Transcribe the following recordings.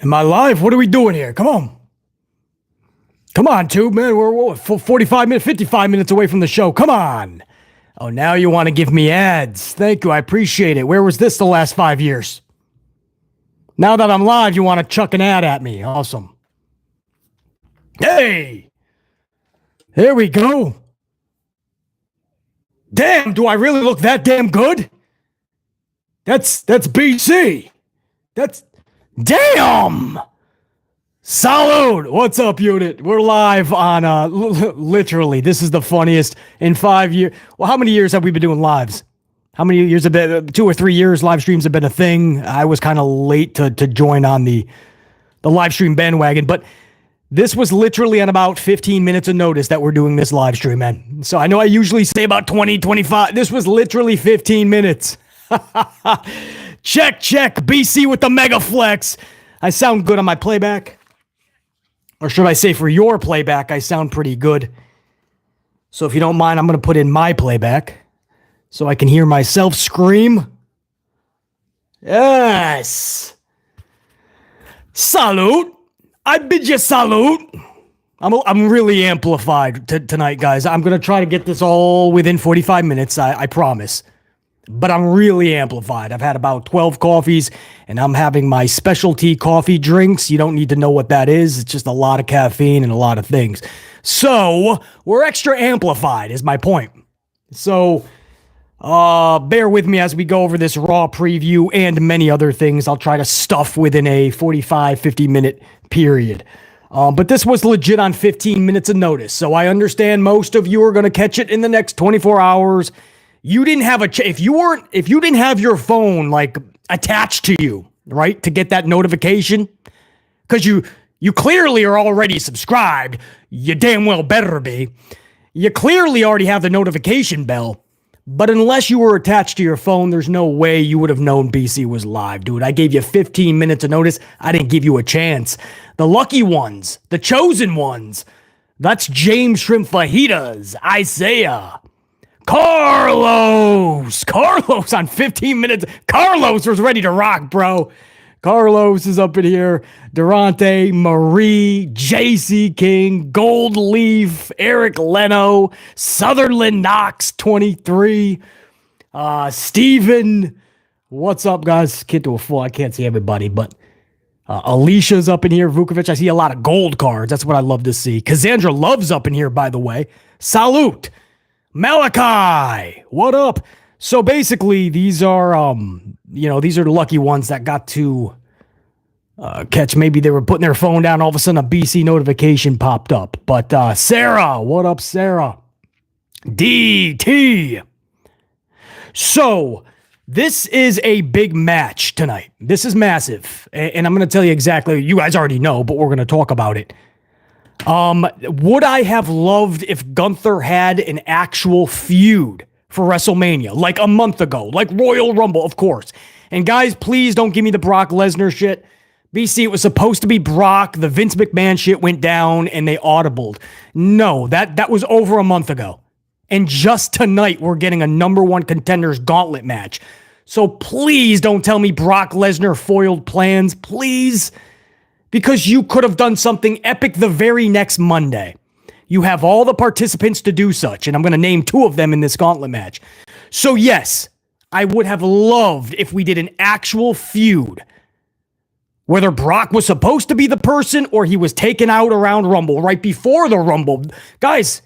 Am I live? What are we doing here? Come on. Come on, Tube, man. We're 45 minutes, 55 minutes away from the show. Come on. Oh, now you want to give me ads. Thank you. I appreciate it. Where was this the last 5 years? Now that I'm live, you want to chuck an ad at me. Awesome. Hey. There we go. Damn, do I really look that damn good? That's BC. That's damn. Salud. What's up, unit? We're live on literally. This is the funniest in 5 years. Well, how many years have we been doing lives? How many years have been? 2 or 3 years live streams have been a thing. I was kind of late to join on the live stream bandwagon, but this was literally on about 15 minutes of notice that we're doing this live stream, man. So I know I usually say about 20, 25. This was literally 15 minutes. Check. BC with the mega flex. I sound good on my playback. Or should I say for your playback, I sound pretty good. So if you don't mind, I'm going to put in my playback so I can hear myself scream. Yes. Salute. I bid you salute. I'm really amplified tonight, guys. I'm going to try to get this all within 45 minutes, I promise. But I'm really amplified. I've had about 12 coffees, and I'm having my specialty coffee drinks. You don't need to know what that is. It's just a lot of caffeine and a lot of things. So, we're extra amplified, is my point. So, bear with me as we go over this Raw preview and many other things I'll try to stuff within a 45, 50-minute period. But this was legit on 15 minutes of notice, so I understand most of you are going to catch it in the next 24 hours. You didn't have if you didn't have your phone like attached to you, right, to get that notification, because you clearly are already subscribed. You damn well better be. You clearly already have the notification bell, but unless you were attached to your phone, there's no way you would have known BC was live, dude. I gave you 15 minutes of notice. I didn't give you a chance. The lucky ones, the chosen ones. That's James Shrimp Fajitas, Isaiah. Carlos on 15 minutes. Carlos was ready to rock, bro. Carlos is up in here. Durante, Marie, JC King, Gold Leaf, Eric Leno, Sutherland Knox, 23. Steven. What's up, guys? Get to a full. I can't see everybody, but Alicia's up in here. Vukovic. I see a lot of gold cards. That's what I love to see. Cassandra Love's up in here, by the way. Salute. Malachi, what up? So basically, these are, these are the lucky ones that got to catch. Maybe they were putting their phone down. All of a sudden, a BC notification popped up. But Sarah, what up, Sarah? DT. So this is a big match tonight. This is massive. And I'm going to tell you exactly. You guys already know, but we're going to talk about it. Would I have loved if Gunther had an actual feud for WrestleMania, like a month ago, like Royal Rumble, of course. And guys, please don't give me the Brock Lesnar shit. BC, it was supposed to be Brock. The Vince McMahon shit went down and they audibled. No, that was over a month ago. And just tonight, we're getting a number one contenders gauntlet match. So please don't tell me Brock Lesnar foiled plans, please. Because you could have done something epic the very next Monday. You have all the participants to do such, and I'm going to name 2 of them in this gauntlet match. So yes, I would have loved if we did an actual feud. Whether Brock was supposed to be the person or he was taken out around Rumble, right before the Rumble. Guys,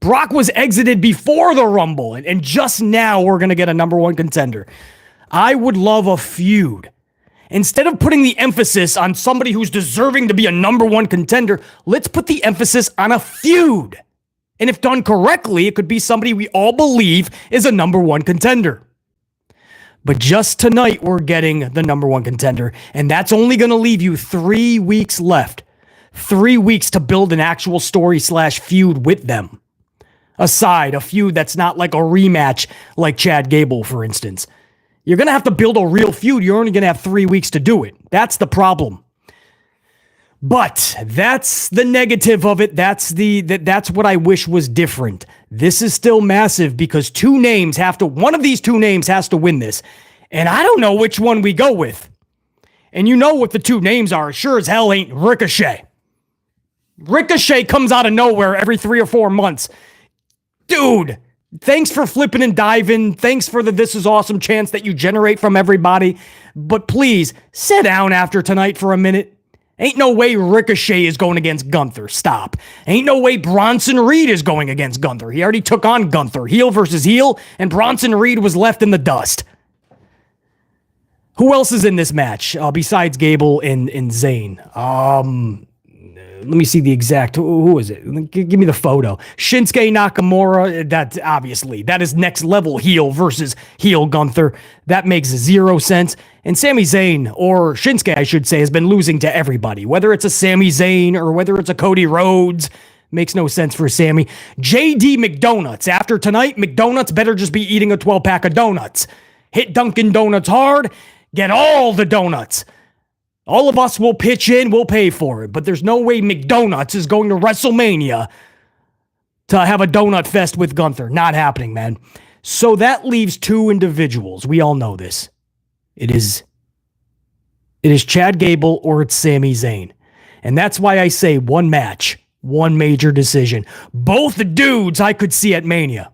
Brock was exited before the Rumble, and just now we're going to get a number one contender. I would love a feud. Instead of putting the emphasis on somebody who's deserving to be a number one contender, let's put the emphasis on a feud. And if done correctly, it could be somebody we all believe is a number one contender. But just tonight, we're getting the number one contender, and that's only going to leave you 3 weeks left. 3 weeks to build an actual story/feud with them. Aside, a feud that's not like a rematch like Chad Gable, for instance. You're going to have to build a real feud. You're only going to have 3 weeks to do it. That's the problem. But that's the negative of it. That's what I wish was different. This is still massive because one of these two names has to win this. And I don't know which one we go with. And you know what the two names are. Sure as hell ain't Ricochet. Ricochet comes out of nowhere every 3 or 4 months. Dude, thanks for flipping and diving. Thanks for the This Is Awesome chants that you generate from everybody. But please, sit down after tonight for a minute. Ain't no way Ricochet is going against Gunther. Stop. Ain't no way Bronson Reed is going against Gunther. He already took on Gunther. Heel versus heel, and Bronson Reed was left in the dust. Who else is in this match besides Gable and Zayn? Let me see the exact. Who is it? Give me the photo. Shinsuke Nakamura. That is next level heel versus heel Gunther. That makes 0 sense. And Sami Zayn, or Shinsuke, I should say, has been losing to everybody. Whether it's a Sami Zayn or whether it's a Cody Rhodes, makes no sense for Sami. JD McDonuts. After tonight, McDonuts better just be eating a 12-pack of donuts. Hit Dunkin' Donuts hard. Get all the donuts. All of us will pitch in, we'll pay for it. But there's no way McDonuts is going to WrestleMania to have a donut fest with Gunther. Not happening, man. So that leaves 2 individuals. We all know this. It is Chad Gable or it's Sami Zayn. And that's why I say one match, one major decision. Both the dudes I could see at Mania.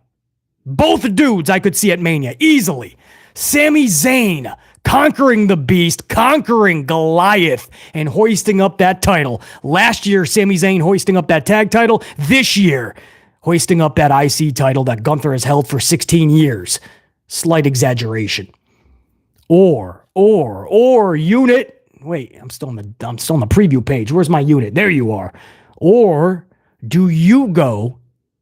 Easily. Sami Zayn conquering the beast, conquering Goliath, and hoisting up that title. Last year, Sami Zayn hoisting up that tag title. This year, hoisting up that IC title that Gunther has held for 16 years. Slight exaggeration. Or unit. Wait, I'm still on the preview page. Where's my unit? There you are. Or do you go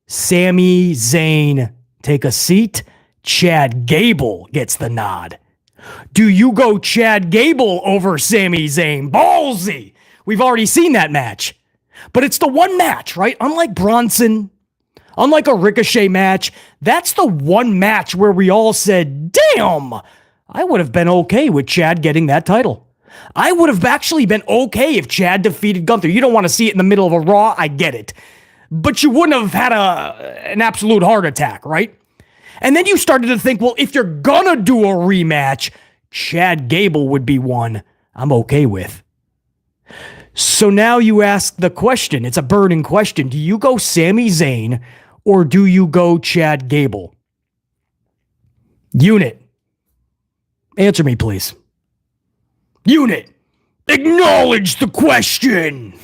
Sami Zayn, take a seat, Chad Gable gets the nod? Do you go Chad Gable over Sami Zayn? Ballsy! We've already seen that match. But it's the one match, right? Unlike Bronson, unlike a Ricochet match, that's the one match where we all said, damn, I would have been okay with Chad getting that title. I would have actually been okay if Chad defeated Gunther. You don't want to see it in the middle of a Raw, I get it. But you wouldn't have had an absolute heart attack, right? And then you started to think, well, if you're gonna do a rematch, Chad Gable would be one I'm okay with. So now you ask the question, it's a burning question. Do you go Sami Zayn or do you go Chad Gable? Unit, answer me, please. Unit, acknowledge the question.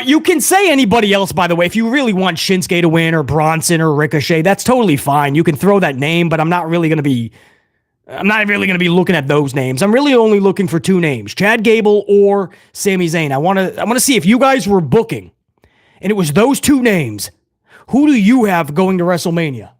You can say anybody else, by the way. If you really want Shinsuke to win or Bronson or Ricochet, that's totally fine. You can throw that name, but I'm not really going to be looking at those names. I'm really only looking for 2 names, Chad Gable or Sami Zayn. I want to see if you guys were booking and it was those 2 names. Who do you have going to WrestleMania?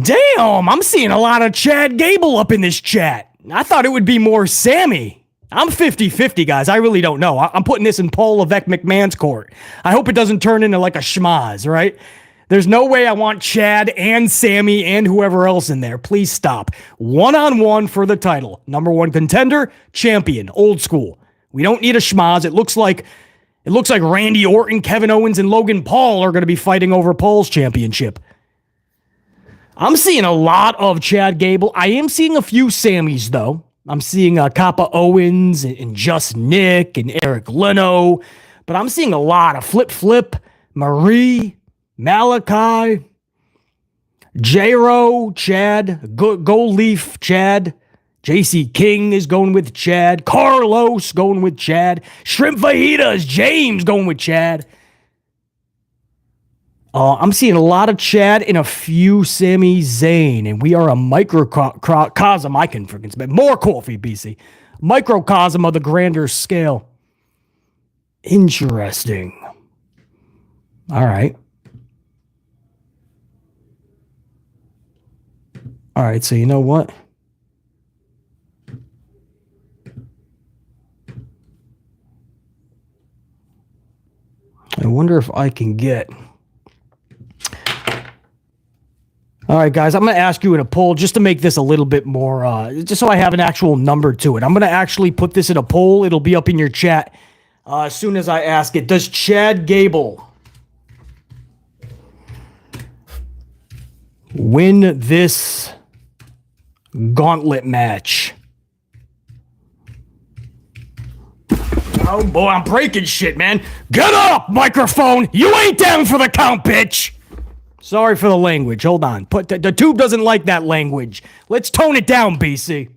Damn, I'm seeing a lot of Chad Gable up in this chat. I thought it would be more Sami. I'm 50-50, guys. I really don't know. I'm putting this in Paul Levesque McMahon's court. I hope it doesn't turn into like a schmaz, right? There's no way I want Chad and Sami and whoever else in there. Please stop. One-on-one for the title. Number 1 contender, champion, old school. We don't need a schmaz. It looks like Randy Orton, Kevin Owens, and Logan Paul are going to be fighting over Paul's championship. I'm seeing a lot of Chad Gable. I am seeing a few Samis, though. I'm seeing Kappa Owens and Just Nick and Eric Leno. But I'm seeing a lot of Flip, Marie, Malachi, J-Ro, Chad, Gold Leaf, Chad. JC King is going with Chad. Carlos going with Chad. Shrimp Fajitas, James going with Chad. I'm seeing a lot of Chad and a few Sami Zayn, and we are a microcosm. I can freaking spend more coffee, BC. Microcosm of the grander scale. Interesting. All right. So you know what? I wonder if I can get... All right, guys, I'm going to ask you in a poll just to make this a little bit more, just so I have an actual number to it. I'm going to actually put this in a poll. It'll be up in your chat as soon as I ask it. Does Chad Gable win this gauntlet match Oh boy, I'm breaking shit, man. Get up, microphone. You ain't down for the count, bitch. Sorry for the language. Hold on. The tube doesn't like that language. Let's tone it down, BC.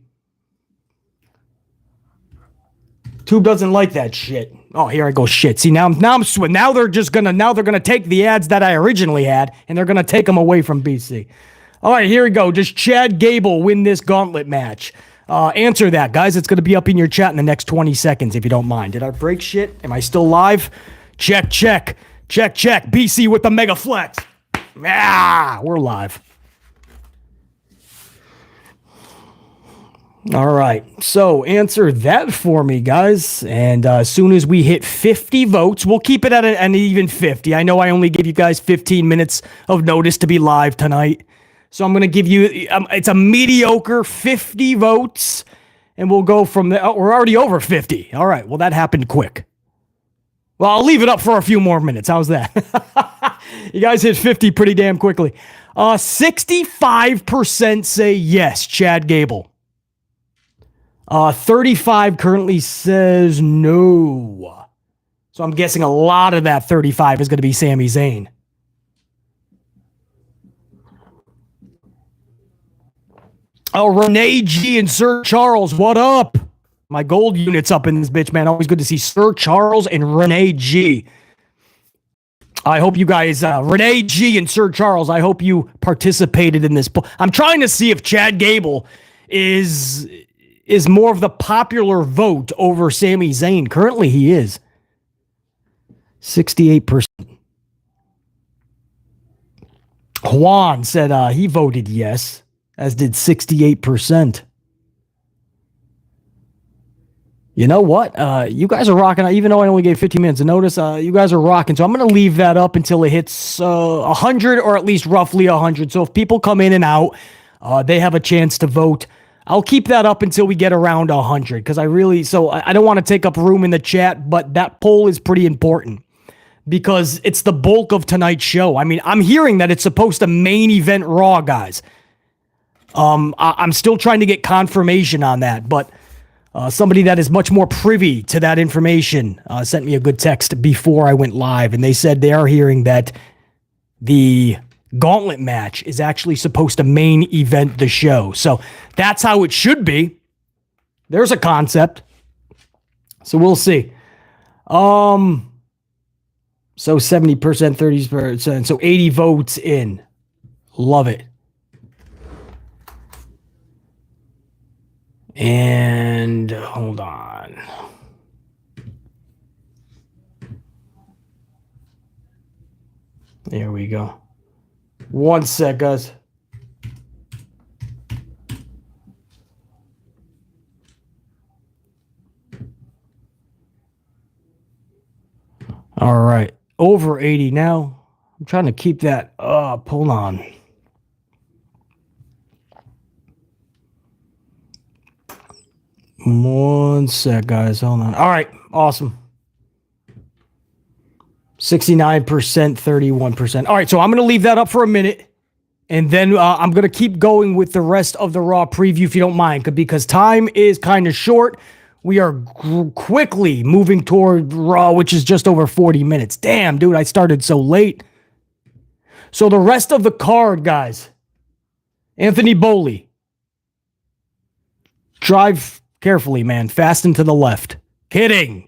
Tube doesn't like that shit. Oh, here I go. Shit. See, now I'm sweating. Now they're gonna take the ads that I originally had, and they're gonna take them away from BC. All right, here we go. Does Chad Gable win this gauntlet match? Answer that, guys. It's gonna be up in your chat in the next 20 seconds, if you don't mind. Did I break shit? Am I still live? Check. BC with the mega flex. We're live. All right, so answer that for me, guys. And as soon as we hit 50 votes, we'll keep it at an even 50. I know I only give you guys 15 minutes of notice to be live tonight. So I'm going to give you, it's a mediocre 50 votes, and we'll go from there. Oh, we're already over 50. All right, well, that happened quick. Well, I'll leave it up for a few more minutes. How's that? You guys hit 50 pretty damn quickly. 65% say yes, Chad Gable. 35 currently says no. So I'm guessing a lot of that 35 is going to be Sami Zayn. Oh, Renee G and Sir Charles, what up? My gold unit's up in this bitch, man. Always good to see Sir Charles and Renee G. I hope you guys, Renee G and Sir Charles, I hope you participated in this. I'm trying to see if Chad Gable is more of the popular vote over Sami Zayn. Currently, he is. 68%. Juan said he voted yes, as did 68%. You know what? You guys are rocking. Even though I only gave 15 minutes of notice, you guys are rocking. So I'm going to leave that up until it hits 100 or at least roughly 100. So if people come in and out, they have a chance to vote. I'll keep that up until we get around 100 because I don't want to take up room in the chat, but that poll is pretty important because it's the bulk of tonight's show. I mean, I'm hearing that it's supposed to main event Raw, guys. I'm still trying to get confirmation on that, but somebody that is much more privy to that information sent me a good text before I went live, and they said they are hearing that the Gauntlet match is actually supposed to main event the show. So that's how it should be. There's a concept. So we'll see. So 70%, 30%. So 80 votes in. Love it. And hold on. There we go. One sec, guys. All right. Over 80 now. I'm trying to keep that up. Hold on. One sec, guys. Hold on. All right. Awesome. 69%, 31%. All right, so I'm going to leave that up for a minute, and then I'm going to keep going with the rest of the Raw preview, if you don't mind, because time is kind of short. We are quickly moving toward Raw, which is just over 40 minutes. Damn, dude, I started so late. So the rest of the card, guys. Anthony Boley. Drive carefully, man. Fast and to the left. Kidding.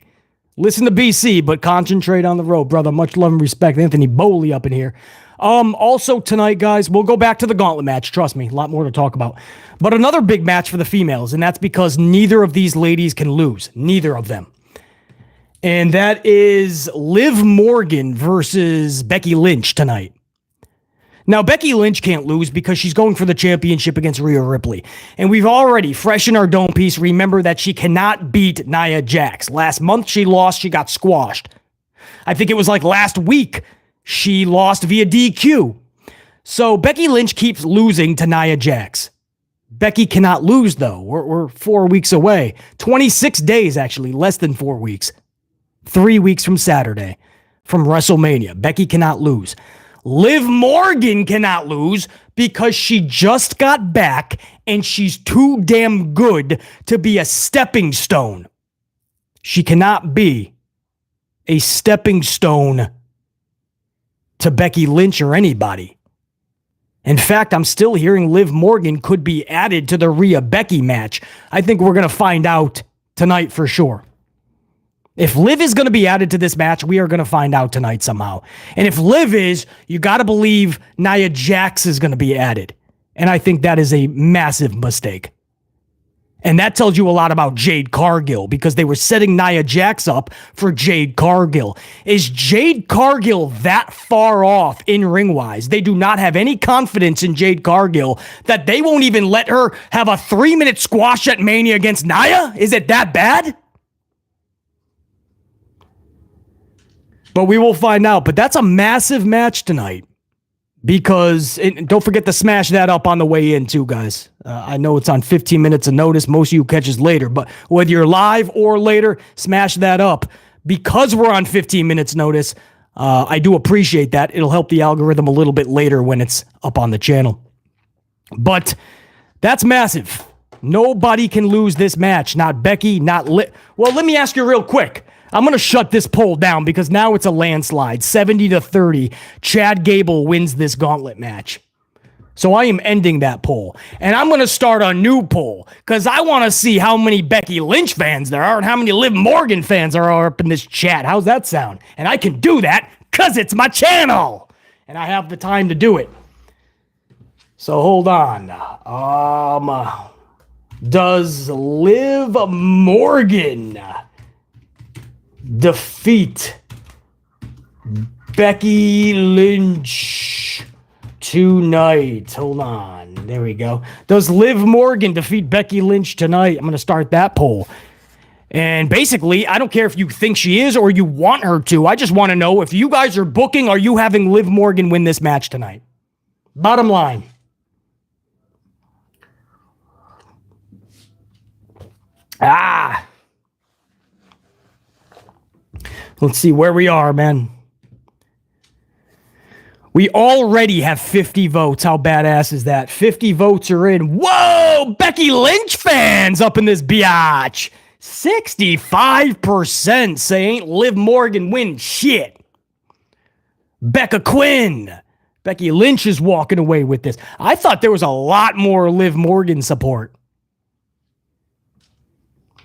Listen to BC, but concentrate on the road, brother. Much love and respect. Anthony Boley up in here. Also tonight, guys, we'll go back to the Gauntlet match. Trust me, a lot more to talk about. But another big match for the females, and that's because neither of these ladies can lose. Neither of them. And that is Liv Morgan versus Becky Lynch tonight. Now, Becky Lynch can't lose because she's going for the championship against Rhea Ripley. And we've already, fresh in our dome piece, remember that she cannot beat Nia Jax. Last month she lost, she got squashed. I think it was like last week she lost via DQ. So Becky Lynch keeps losing to Nia Jax. Becky cannot lose, though. We're 4 weeks away. 26 days, actually, less than 4 weeks. 3 weeks from Saturday, from WrestleMania. Becky cannot lose. Liv Morgan cannot lose because she just got back and she's too damn good to be a stepping stone. She cannot be a stepping stone to Becky Lynch or anybody. In fact, I'm still hearing Liv Morgan could be added to the Rhea Becky match. I think we're going to find out tonight for sure. If Liv is going to be added to this match, we are going to find out tonight somehow. And if Liv is, you got to believe Nia Jax is going to be added. And I think that is a massive mistake. And that tells you a lot about Jade Cargill, because they were setting Nia Jax up for Jade Cargill. Is Jade Cargill that far off in ring-wise? They do not have any confidence in Jade Cargill that they won't even let her have a 3-minute squash at Mania against Nia? Is it that bad? But we will find out. But that's a massive match tonight. Because, don't forget to smash that up on the way in too, guys. I know it's on 15 minutes of notice. Most of you catch us later. But whether you're live or later, smash that up. Because we're on 15 minutes notice, I do appreciate that. It'll help the algorithm a little bit later when it's up on the channel. But that's massive. Nobody can lose this match. Not Becky, not Well, let me ask you real quick. I'm going to shut this poll down because now it's a landslide. 70-30. Chad Gable wins this gauntlet match. So I am ending that poll. And I'm going to start a new poll because I want to see how many Becky Lynch fans there are and how many Liv Morgan fans are up in this chat. How's that sound? And I can do that because it's my channel. And I have the time to do it. So hold on. Does Liv Morgan defeat Becky Lynch tonight? Hold on. There we go. Does Liv Morgan defeat Becky Lynch tonight? I'm going to start that poll. And basically, I don't care if you think she is or you want her to. I just want to know if you guys are booking, are you having Liv Morgan win this match tonight? Bottom line. Let's see where we are, man. We already have 50 votes. How badass is that? 50 votes are in. Whoa! Becky Lynch fans up in this biatch. 65% say ain't Liv Morgan win shit. Becca Quinn. Becky Lynch is walking away with this. I thought there was a lot more Liv Morgan support.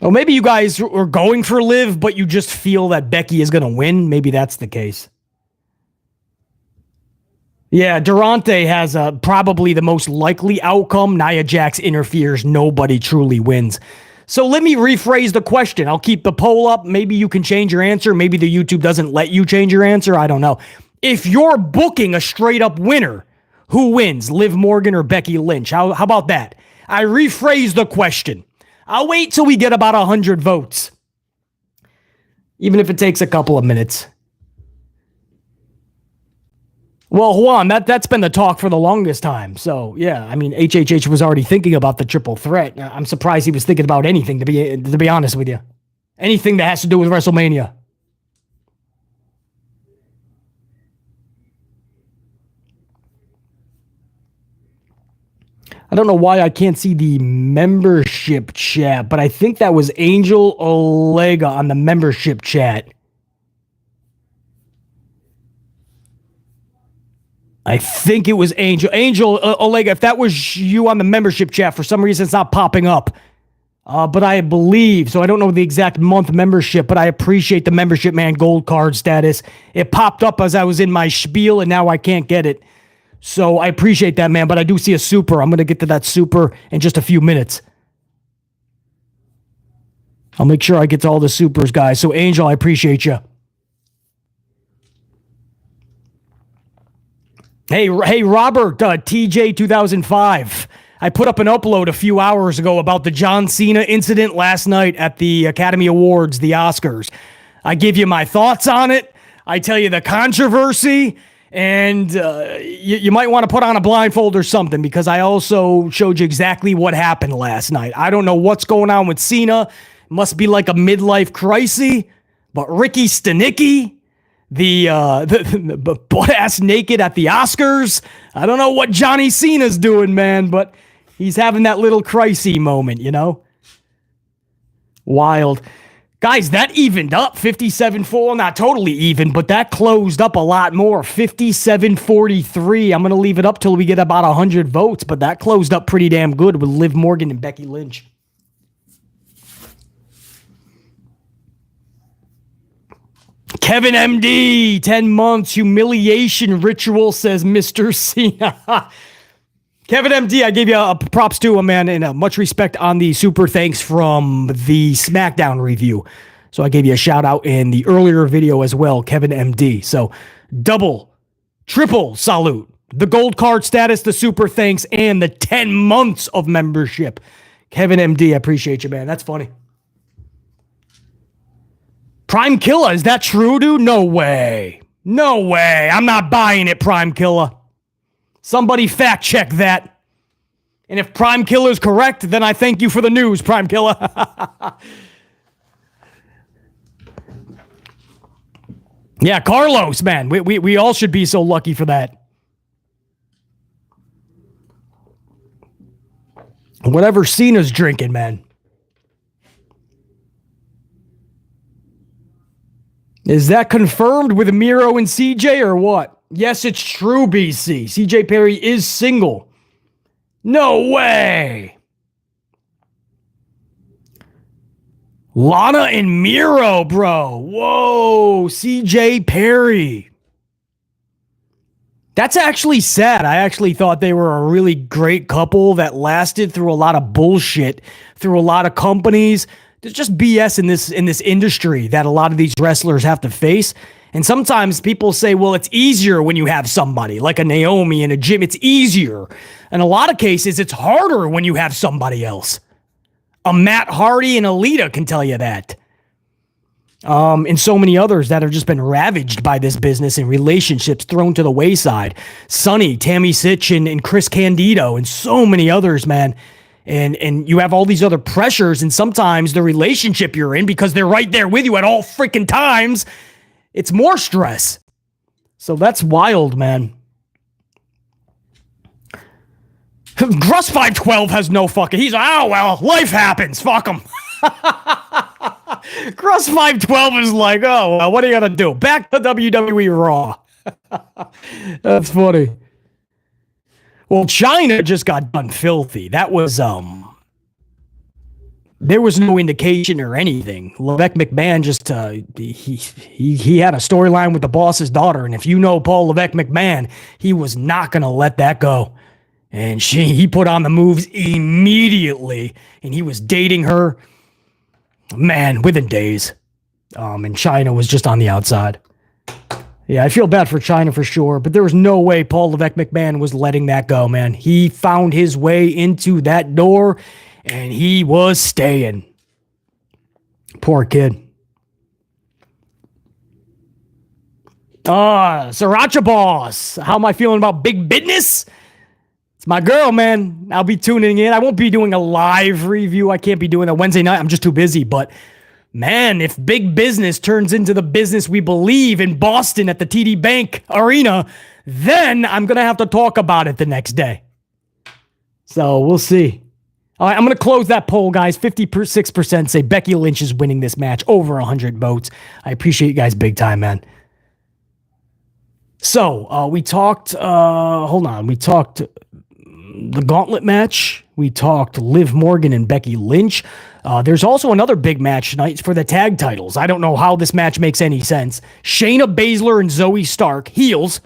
Well, maybe you guys are going for Liv, but you just feel that Becky is going to win. Maybe that's the case. Yeah, Durante has probably the most likely outcome. Nia Jax interferes. Nobody truly wins. So let me rephrase the question. I'll keep the poll up. Maybe you can change your answer. Maybe the YouTube doesn't let you change your answer. I don't know. If you're booking a straight-up winner, who wins, Liv Morgan or Becky Lynch? How about that? I rephrase the question. I'll wait till we get about 100 votes. Even if it takes a couple of minutes. Well, Juan, that's been the talk for the longest time. So, yeah, I mean, HHH was already thinking about the triple threat. I'm surprised he was thinking about anything, to be honest with you. Anything that has to do with WrestleMania. I don't know why I can't see the membership chat, but I think that was Angel Olega on the membership chat. I think it was Angel. Angel Olega, if that was you on the membership chat, for some reason it's not popping up. But I believe, so I don't know the exact month membership, but I appreciate the membership man gold card status. It popped up as I was in my spiel, and now I can't get it. So I appreciate that, man, but I do see a super. I'm going to get to that super in just a few minutes. I'll make sure I get to all the supers, guys. So, Angel, I appreciate you. Hey, Robert, TJ 2005. I put up an upload a few hours ago about the John Cena incident last night at the Academy Awards, the Oscars. I give you my thoughts on it. I tell you the controversy. And you might want to put on a blindfold or something, because I also showed you exactly what happened last night. I don't know what's going on with Cena. Must be like a midlife crisis. But Ricky Stanicki, the butt-ass naked at the Oscars. I don't know what Johnny Cena's doing, man, but he's having that little crisis moment, you know? Wild. Guys, that evened up 57-4. Not totally even, but that closed up a lot more. 57-43. I'm going to leave it up till we get about 100 votes, but that closed up pretty damn good with Liv Morgan and Becky Lynch. Kevin MD, 10 months humiliation ritual, says Mr. Cena. Kevin MD, I gave you a props to him, man, and much respect on the super thanks from the SmackDown review. So I gave you a shout out in the earlier video as well, Kevin MD. So double, triple salute. The gold card status, the super thanks, and the 10 months of membership. Kevin MD, I appreciate you, man. That's funny. Prime Killer, is that true, dude? No way. No way. I'm not buying it, Prime Killer. Somebody fact check that. And if Prime Killer is correct, then I thank you for the news, Prime Killer. Yeah, Carlos, man. We all should be so lucky for that. Whatever Cena's drinking, man. Is that confirmed with Miro and CJ or what? Yes, it's true, BC. CJ Perry is single. No way. Lana and Miro, bro. Whoa, CJ Perry. That's actually sad. I actually thought they were a really great couple that lasted through a lot of bullshit, through a lot of companies. There's just BS in this industry that a lot of these wrestlers have to face. And sometimes people say, well, it's easier when you have somebody like a Naomi and a Jim. It's easier. In a lot of cases, it's harder when you have somebody else. A Matt Hardy and a Lita can tell you that. And so many others that have just been ravaged by this business and relationships thrown to the wayside. Sonny, Tammy Sitch, and Chris Candido, and so many others, man. And you have all these other pressures, and sometimes the relationship you're in, because they're right there with you at all freaking times, it's more stress. So that's wild, man. Gruss 512 has no fucking... He's, oh, well, life happens. Fuck him. Gruss 512 is like, oh, well, what are you going to do? Back to WWE Raw. That's funny. Well, China just got done filthy. That was, there was no indication or anything. Levesque McMahon just, he had a storyline with the boss's daughter. And if you know Paul Levesque McMahon, he was not going to let that go. And he put on the moves immediately. And he was dating her, man, within days. And China was just on the outside. Yeah, I feel bad for China for sure, but there was no way Paul Levesque McMahon was letting that go, man. He found his way into that door, and he was staying. Poor kid. Sriracha Boss. How am I feeling about big business? It's my girl, man. I'll be tuning in. I won't be doing a live review. I can't be doing that Wednesday night. I'm just too busy, but... man, if big business turns into the business we believe in Boston at the TD Bank Arena, then I'm going to have to talk about it the next day. So we'll see. All right, I'm going to close that poll, guys. 56% say Becky Lynch is winning this match, over 100 votes. I appreciate you guys big time, man. So we talked, we talked the Gauntlet match. We talked Liv Morgan and Becky Lynch. There's also another big match tonight for the tag titles. I don't know how this match makes any sense. Shayna Baszler and Zoey Stark, heels,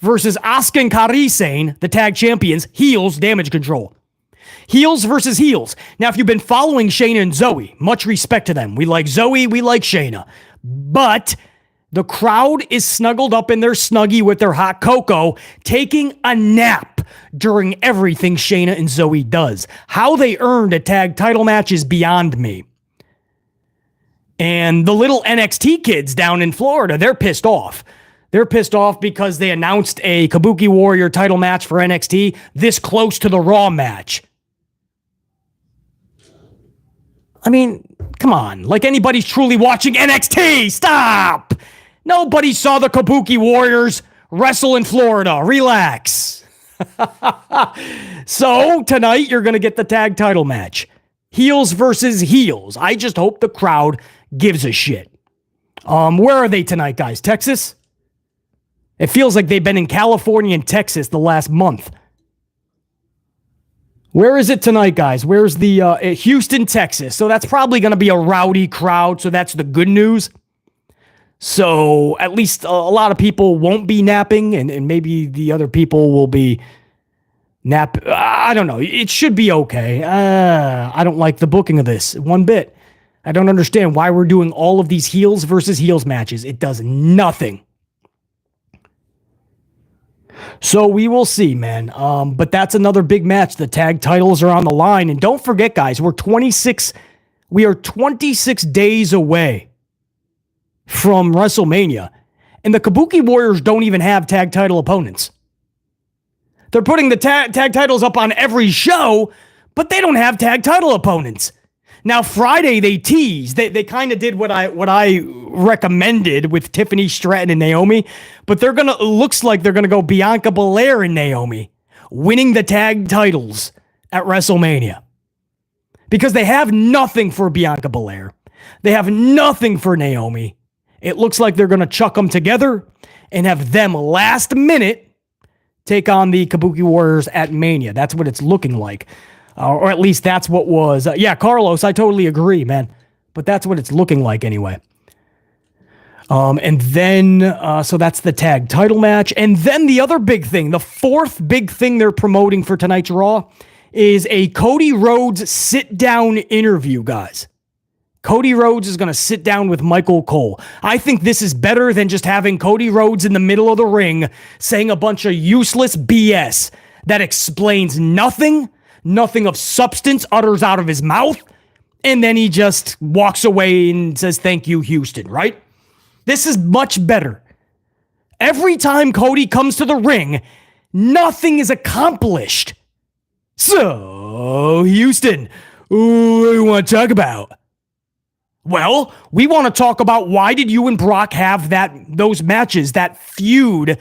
versus Asuka and Kairi, the tag champions, heels, Damage Control. Heels versus heels. Now, if you've been following Shayna and Zoey, much respect to them. We like Zoey, we like Shayna. But the crowd is snuggled up in their snuggie with their hot cocoa, taking a nap during everything Shayna and Zoey does. How they earned a tag title match is beyond me. And the little NXT kids down in Florida, they're pissed off. They're pissed off because they announced a Kabuki Warrior title match for NXT this close to the Raw match. I mean, come on. Like anybody's truly watching NXT. Stop! Nobody saw the Kabuki Warriors wrestle in Florida. Relax. So tonight you're going to get the tag title match. Heels versus heels. I just hope the crowd gives a shit. Where are they tonight, guys? Texas? It feels like they've been in California and Texas the last month. Where is it tonight, guys? Where's the Houston, Texas? So that's probably going to be a rowdy crowd, so that's the good news. So at least a lot of people won't be napping, and maybe the other people will be I don't know. It should be okay. I don't like the booking of this one bit. I don't understand why we're doing all of these heels versus heels matches. It does nothing. So we will see, man. But that's another big match. The tag titles are on the line. And don't forget, guys, we are 26 days away from WrestleMania. And the Kabuki Warriors don't even have tag title opponents. They're putting the tag titles up on every show, but they don't have tag title opponents. Now, Friday, they teased. They kind of did what I recommended with Tiffany Stratton and Naomi, but looks like they're going to go Bianca Belair and Naomi, winning the tag titles at WrestleMania. Because they have nothing for Bianca Belair. They have nothing for Naomi. It looks like they're going to chuck them together and have them last minute take on the Kabuki Warriors at Mania. That's what it's looking like. Or at least that's what was. Carlos, I totally agree, man. But that's what it's looking like anyway. And then, so that's the tag title match. And then the other big thing, the fourth big thing they're promoting for tonight's Raw is a Cody Rhodes sit-down interview, guys. Cody Rhodes is going to sit down with Michael Cole. I think this is better than just having Cody Rhodes in the middle of the ring saying a bunch of useless BS that explains nothing of substance utters out of his mouth, and then he just walks away and says, "Thank you, Houston," right? This is much better. Every time Cody comes to the ring, nothing is accomplished. So, Houston, what do you want to talk about? Well, we want to talk about why did you and Brock have those matches, that feud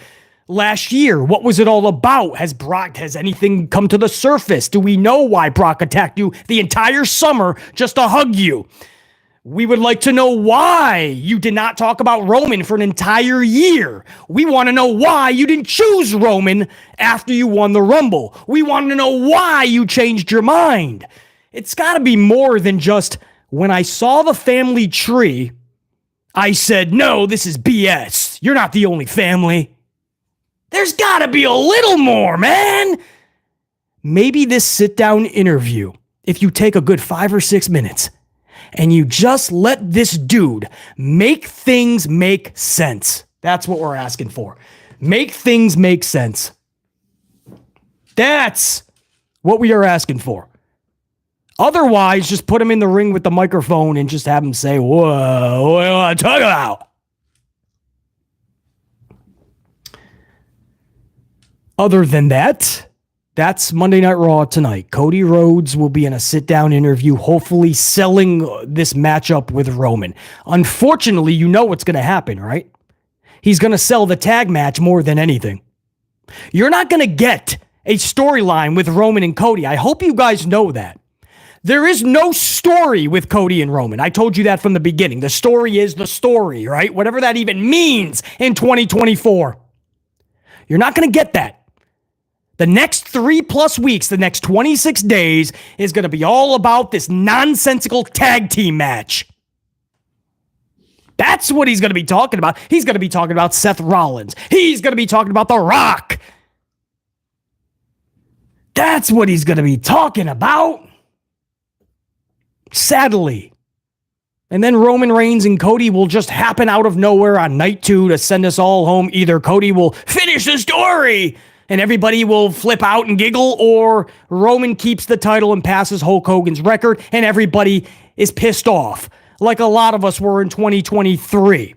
last year? What was it all about? Has anything come to the surface? Do we know why Brock attacked you the entire summer just to hug you? We would like to know why you did not talk about Roman for an entire year. We want to know why you didn't choose Roman after you won the Rumble. We want to know why you changed your mind. It's got to be more than just, when I saw the family tree, I said, no, this is BS. You're not the only family. There's got to be a little more, man. Maybe this sit-down interview, if you take a good 5 or 6 minutes and you just let this dude make things make sense. That's what we're asking for. Make things make sense. That's what we are asking for. Otherwise, just put him in the ring with the microphone and just have him say, whoa, what do you want to talk about? Other than that, that's Monday Night Raw tonight. Cody Rhodes will be in a sit-down interview, hopefully selling this matchup with Roman. Unfortunately, you know what's going to happen, right? He's going to sell the tag match more than anything. You're not going to get a storyline with Roman and Cody. I hope you guys know that. There is no story with Cody and Roman. I told you that from the beginning. The story is the story, right? Whatever that even means in 2024. You're not going to get that. The next 3+ weeks, the next 26 days is going to be all about this nonsensical tag team match. That's what he's going to be talking about. He's going to be talking about Seth Rollins. He's going to be talking about The Rock. That's what he's going to be talking about. Sadly. And then Roman Reigns and Cody will just happen out of nowhere on night 2 to send us all home. Either Cody will finish the story and everybody will flip out and giggle, or Roman keeps the title and passes Hulk Hogan's record and everybody is pissed off, like a lot of us were in 2023.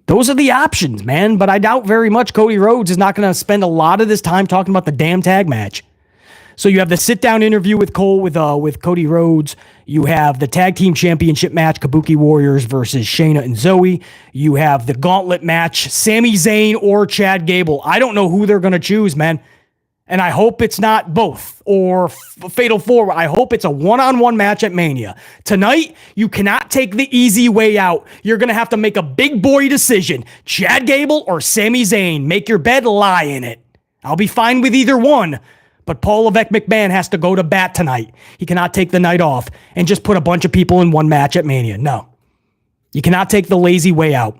Those are the options, man, but I doubt very much Cody Rhodes is not going to spend a lot of this time talking about the damn tag match. So you have the sit-down interview with Cole with Cody Rhodes. You have the tag team championship match, Kabuki Warriors versus Shayna and Zoey. You have the Gauntlet match, Sami Zayn or Chad Gable. I don't know who they're going to choose, man. And I hope it's not both or Fatal 4. I hope it's a one-on-one match at Mania. Tonight, you cannot take the easy way out. You're going to have to make a big boy decision. Chad Gable or Sami Zayn. Make your bed, lie in it. I'll be fine with either one. But Paul Levesque McMahon has to go to bat tonight. He cannot take the night off and just put a bunch of people in one match at Mania. No. You cannot take the lazy way out.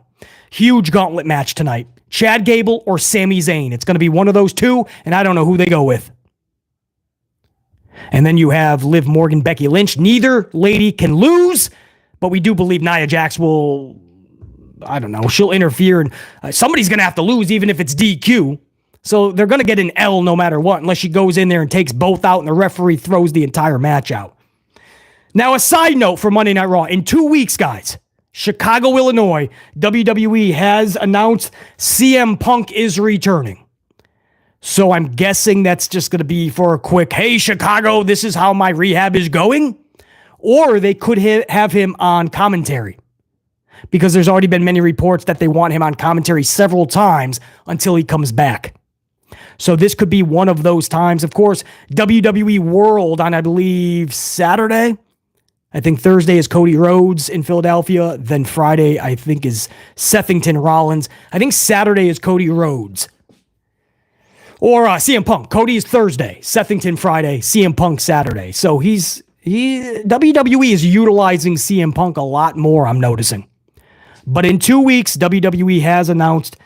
Huge gauntlet match tonight. Chad Gable or Sami Zayn. It's going to be one of those two, and I don't know who they go with. And then you have Liv Morgan, Becky Lynch. Neither lady can lose, but we do believe Nia Jax will, I don't know, she'll interfere, and somebody's going to have to lose even if it's DQ. So they're going to get an L no matter what, unless she goes in there and takes both out and the referee throws the entire match out. Now, a side note for Monday Night Raw. In 2 weeks, guys, Chicago, Illinois, WWE has announced CM Punk is returning. So I'm guessing that's just going to be for a quick, hey, Chicago, this is how my rehab is going. Or they could have him on commentary. Because there's already been many reports that they want him on commentary several times until he comes back. So this could be one of those times. Of course, WWE World on, I believe, Saturday. I think Thursday is Cody Rhodes in Philadelphia. Then Friday, I think, is Sethington Rollins. I think Saturday is Cody Rhodes. Or CM Punk. Cody is Thursday. Sethington Friday. CM Punk Saturday. So WWE is utilizing CM Punk a lot more, I'm noticing. But in 2 weeks, WWE has announced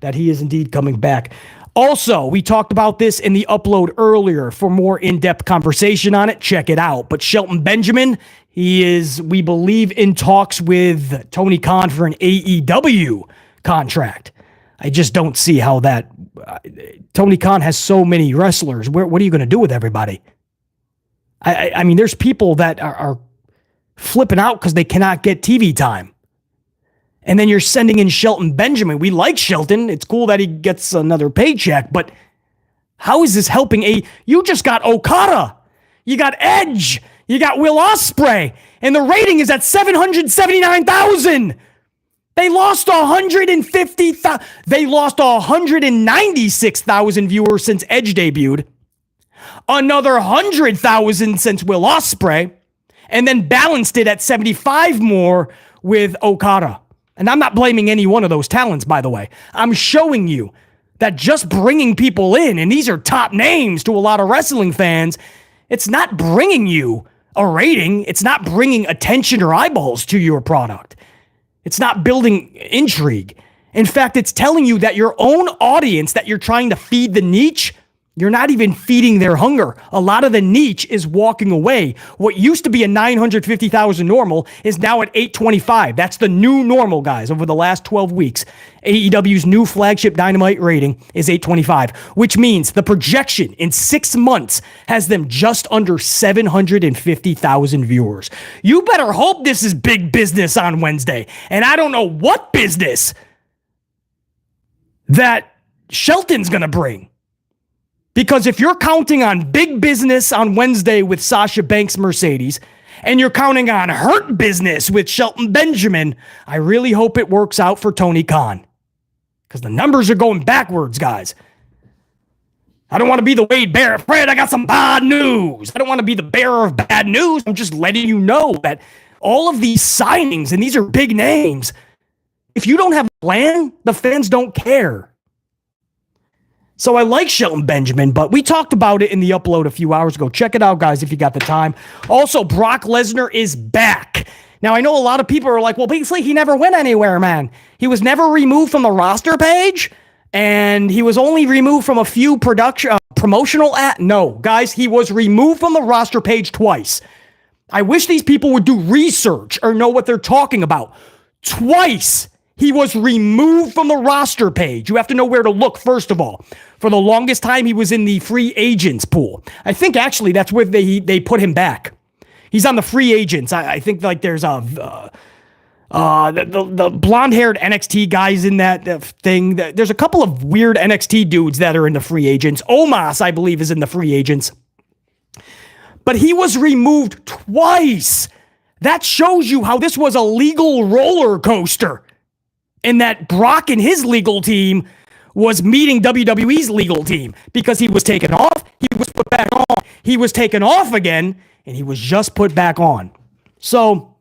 that he is indeed coming back. Also, we talked about this in the upload earlier. For more in-depth conversation on it, check it out. But Shelton Benjamin, he is, we believe, in talks with Tony Khan for an AEW contract. I just don't see how that... Tony Khan has so many wrestlers. What are you going to do with everybody? I mean, there's people that are flipping out because they cannot get TV time. And then you're sending in Shelton Benjamin. We like Shelton. It's cool that he gets another paycheck, but how is this helping you just got Okada. You got Edge. You got Will Ospreay. And the rating is at 779,000. They lost 150,000. They lost 196,000 viewers since Edge debuted. Another 100,000 since Will Ospreay. And then balanced it at 75 more with Okada. And I'm not blaming any one of those talents, by the way. I'm showing you that just bringing people in, and these are top names to a lot of wrestling fans, it's not bringing you a rating. It's not bringing attention or eyeballs to your product. It's not building intrigue. In fact, it's telling you that your own audience that you're trying to feed the niche, you're not even feeding their hunger. A lot of the niche is walking away. What used to be a 950,000 normal is now at 825. That's the new normal, guys, over the last 12 weeks. AEW's new flagship Dynamite rating is 825, which means the projection in 6 months has them just under 750,000 viewers. You better hope this is big business on Wednesday. And I don't know what business that Shelton's going to bring. Because if you're counting on big business on Wednesday with Sasha Banks Mercedes, and you're counting on hurt business with Shelton Benjamin, I really hope it works out for Tony Khan. Because the numbers are going backwards, guys. I don't want to be the Wade bearer. Fred, I got some bad news. I don't want to be the bearer of bad news. I'm just letting you know that all of these signings, and these are big names, if you don't have a plan, the fans don't care. So I like Shelton Benjamin, but we talked about it in the upload a few hours ago. Check it out, guys, if you got the time. Also, Brock Lesnar is back. Now, I know a lot of people are like, well, basically, he never went anywhere, man. He was never removed from the roster page, and he was only removed from a few promotional No, guys, he was removed from the roster page twice. I wish these people would do research or know what they're talking about. Twice. He was removed from the roster page. You have to know where to look, first of all. For the longest time, he was in the free agents pool. I think, actually, that's where they put him back. He's on the free agents. I think, like, there's the blonde-haired NXT guys in that thing. There's a couple of weird NXT dudes that are in the free agents. Omos, I believe, is in the free agents. But he was removed twice. That shows you how this was a legal roller coaster. And that Brock and his legal team was meeting WWE's legal team because he was taken off, he was put back on, he was taken off again, and he was just put back on. So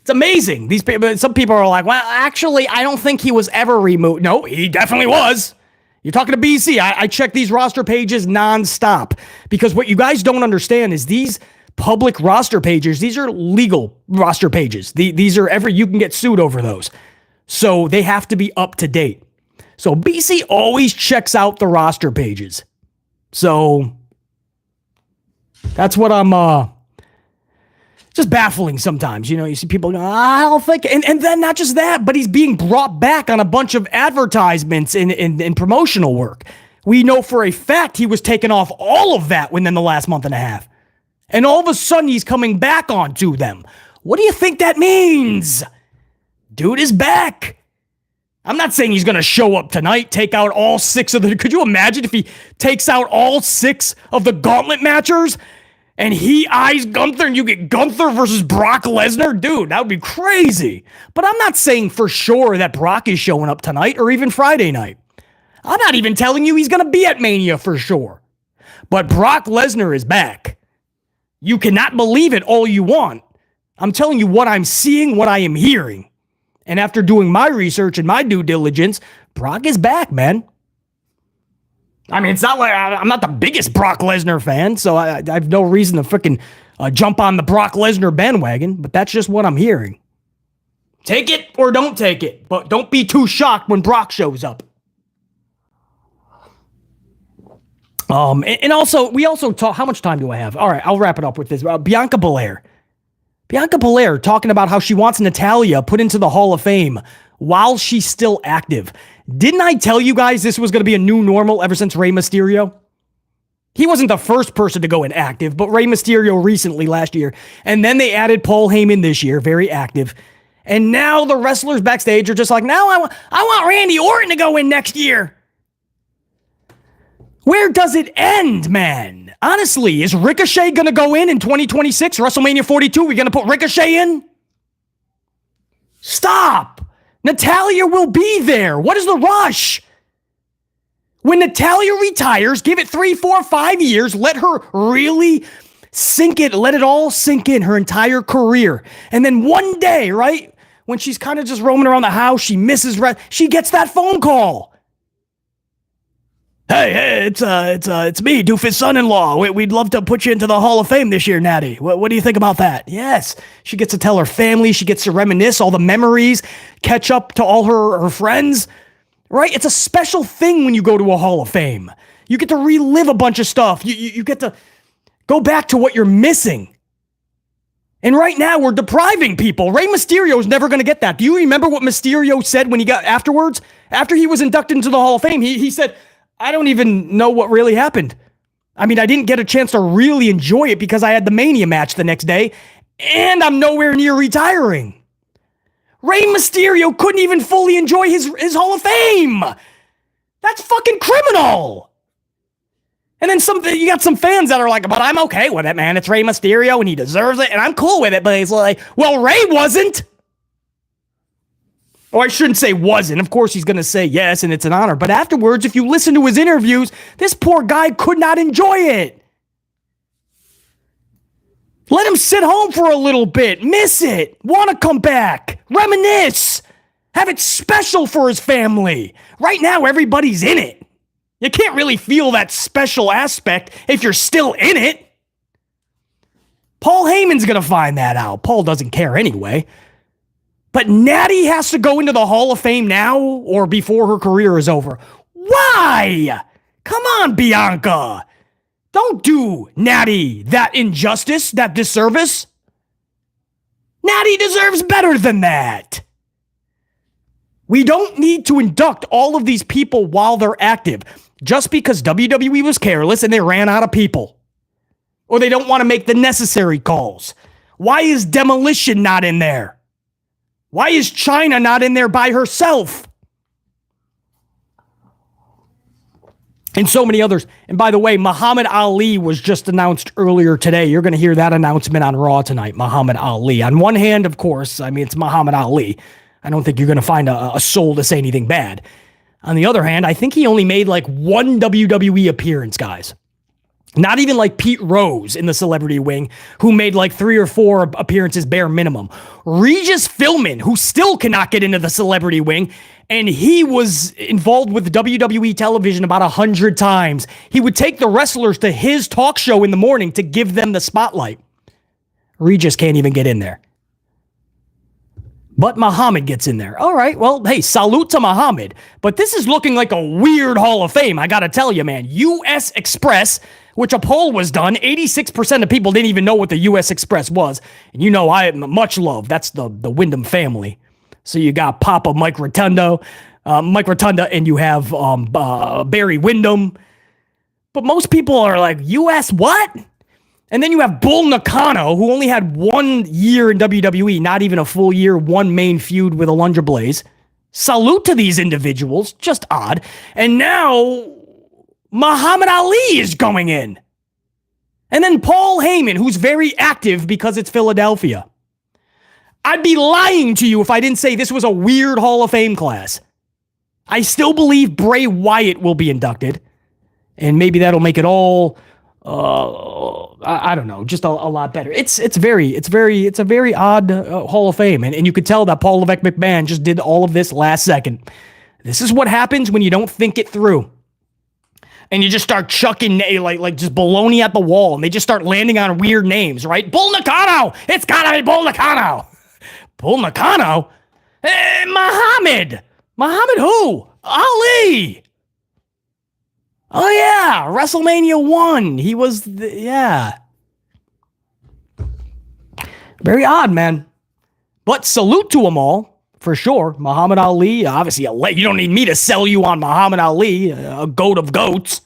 it's amazing. These people, some people are like, well, actually, I don't think he was ever removed. No, he definitely was. You're talking to BC. I check these roster pages nonstop because what you guys don't understand is these public roster pages, these are legal roster pages. These are you can get sued over those. So they have to be up to date. So BC always checks out the roster pages. So that's what I'm just baffling sometimes. You know, you see people go, I don't think, and then not just that, but he's being brought back on a bunch of advertisements in promotional work. We know for a fact he was taken off all of that within the last month and a half. And all of a sudden he's coming back onto them. What do you think that means? Dude is back. I'm not saying he's going to show up tonight, take out all 6 of the... Could you imagine if he takes out all 6 of the Gauntlet matchers and he eyes Gunther and you get Gunther versus Brock Lesnar? Dude, that would be crazy. But I'm not saying for sure that Brock is showing up tonight or even Friday night. I'm not even telling you he's going to be at Mania for sure. But Brock Lesnar is back. You cannot believe it all you want. I'm telling you what I'm seeing, what I am hearing. And after doing my research and my due diligence, Brock is back, man. I mean, it's not like I'm not the biggest Brock Lesnar fan, so I have no reason to freaking jump on the Brock Lesnar bandwagon, but that's just what I'm hearing. Take it or don't take it, but don't be too shocked when Brock shows up. And also, we also talk, how much time do I have? All right, I'll wrap it up with this. Bianca Belair. Bianca Belair talking about how she wants Natalya put into the Hall of Fame while she's still active. Didn't I tell you guys this was going to be a new normal ever since Rey Mysterio? He wasn't the first person to go inactive, but Rey Mysterio recently last year. And then they added Paul Heyman this year, very active. And now the wrestlers backstage are just like, now I want Randy Orton to go in next year. Where does it end, man? Honestly, is Ricochet going to go in 2026, WrestleMania 42? We're going to put Ricochet in? Stop. Natalya will be there. What is the rush? When Natalya retires, give it 3, 4, 5 years. Let her really sink it. Let it all sink in her entire career. And then one day, right, when she's kind of just roaming around the house, she misses, she gets that phone call. Hey, it's me, Doofus' son-in-law. We'd love to put you into the Hall of Fame this year, Natty. What do you think about that? Yes. She gets to tell her family. She gets to reminisce all the memories, catch up to all her friends. Right? It's a special thing when you go to a Hall of Fame. You get to relive a bunch of stuff. You get to go back to what you're missing. And right now, we're depriving people. Rey Mysterio is never going to get that. Do you remember what Mysterio said when he got afterwards? After he was inducted into the Hall of Fame, he said, I don't even know what really happened. I mean, I didn't get a chance to really enjoy it because I had the Mania match the next day, and I'm nowhere near retiring. Rey Mysterio couldn't even fully enjoy his Hall of Fame. That's fucking criminal. And then you got some fans that are like, but I'm okay with it, man. It's Rey Mysterio, and he deserves it, and I'm cool with it. But he's like, well, Rey wasn't. Or I shouldn't say wasn't. Of course, he's going to say yes, and it's an honor. But afterwards, if you listen to his interviews, this poor guy could not enjoy it. Let him sit home for a little bit. Miss it. Want to come back. Reminisce. Have it special for his family. Right now, everybody's in it. You can't really feel that special aspect if you're still in it. Paul Heyman's going to find that out. Paul doesn't care anyway. But Natty has to go into the Hall of Fame now or before her career is over. Why? Come on, Bianca. Don't do Natty that injustice, that disservice. Natty deserves better than that. We don't need to induct all of these people while they're active just because WWE was careless and they ran out of people. Or they don't want to make the necessary calls. Why is Demolition not in there? Why is China not in there by herself? And so many others. And by the way, Muhammad Ali was just announced earlier today. You're going to hear that announcement on Raw tonight, Muhammad Ali. On one hand, of course, I mean, it's Muhammad Ali. I don't think you're going to find a soul to say anything bad. On the other hand, I think he only made like one WWE appearance, guys. Not even like Pete Rose in the celebrity wing, who made like 3 or 4 appearances bare minimum. Regis Philbin, who still cannot get into the celebrity wing, and he was involved with WWE television about 100 times. He would take the wrestlers to his talk show in the morning to give them the spotlight. Regis can't even get in there. But Muhammad gets in there. All right, well, hey, salute to Muhammad. But this is looking like a weird Hall of Fame, I gotta tell you, man. US Express, which a poll was done, 86% of people didn't even know what the US Express was. And you know, I am much love. That's the Wyndham family. So you got Papa Mike Rotunda, and you have Barry Windham. But most people are like, US what? And then you have Bull Nakano, who only had 1 year in WWE, not even a full year, one main feud with Alundra Blaze. Salute to these individuals, just odd. And now Muhammad Ali is going in. And then Paul Heyman, who's very active because it's Philadelphia. I'd be lying to you if I didn't say this was a weird Hall of Fame class. I still believe Bray Wyatt will be inducted. And maybe that'll make it all, I don't know, just a lot better. It's a very odd Hall of Fame. And you could tell that Paul Levesque McMahon just did all of this last second. This is what happens when you don't think it through. And you just start chucking like just baloney at the wall, and they just start landing on weird names, right? Bull Nakano! It's gotta be Bull Nakano! Bull Nakano? Muhammad! Muhammad who? Ali! Oh yeah, WrestleMania 1. He was, yeah. Very odd, man. But salute to them all, for sure. Muhammad Ali, obviously, you don't need me to sell you on Muhammad Ali, a goat of goats.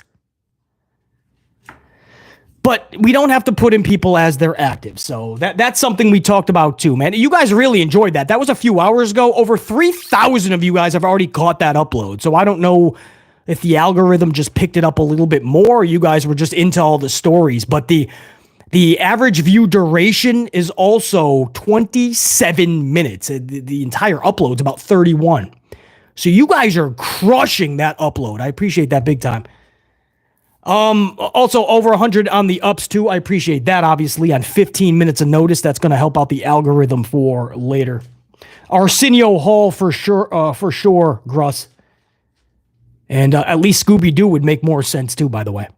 But we don't have to put in people as they're active. So that's something we talked about too, man. You guys really enjoyed that. That was a few hours ago. Over 3,000 of you guys have already caught that upload. So I don't know if the algorithm just picked it up a little bit more, or you guys were just into all the stories. But the average view duration is also 27 minutes. The entire upload's about 31. So you guys are crushing that upload. I appreciate that big time. Also over 100 on the ups too. I appreciate that, obviously, on 15 minutes of notice. That's going to help out the algorithm for later. Arsenio Hall for sure, Gruss. And at least Scooby-Doo would make more sense too, by the way.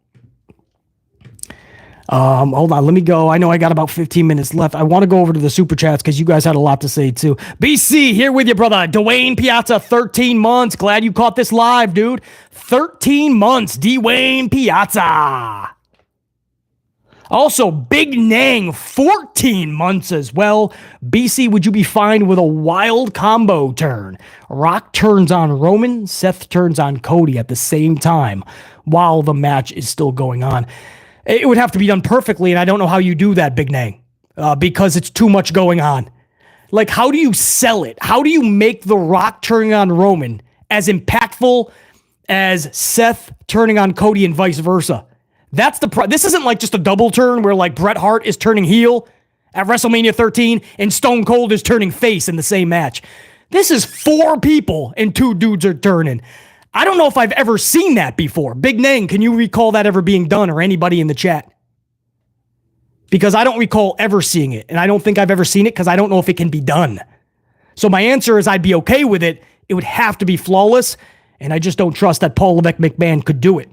Hold on, let me go. I know I got about 15 minutes left. I want to go over to the super chats because you guys had a lot to say too. BC, here with you, brother. Dwayne Piazza, 13 months. Glad you caught this live, dude. 13 months, Dwayne Piazza. Also, Big Nang, 14 months as well. BC, would you be fine with a wild combo turn? Rock turns on Roman, Seth turns on Cody at the same time while the match is still going on. It would have to be done perfectly, and I don't know how you do that, Big Nang, because it's too much going on. Like, how do you sell it? How do you make The Rock turning on Roman as impactful as Seth turning on Cody and vice versa? That's this isn't like just a double turn where like Bret Hart is turning heel at WrestleMania 13 and Stone Cold is turning face in the same match. This is 4 people and 2 dudes are turning. I don't know if I've ever seen that before. Big Nang, can you recall that ever being done, or anybody in the chat? Because I don't recall ever seeing it, and I don't think I've ever seen it because I don't know if it can be done. So my answer is I'd be okay with it. It would have to be flawless, and I just don't trust that Paul Levesque McMahon could do it.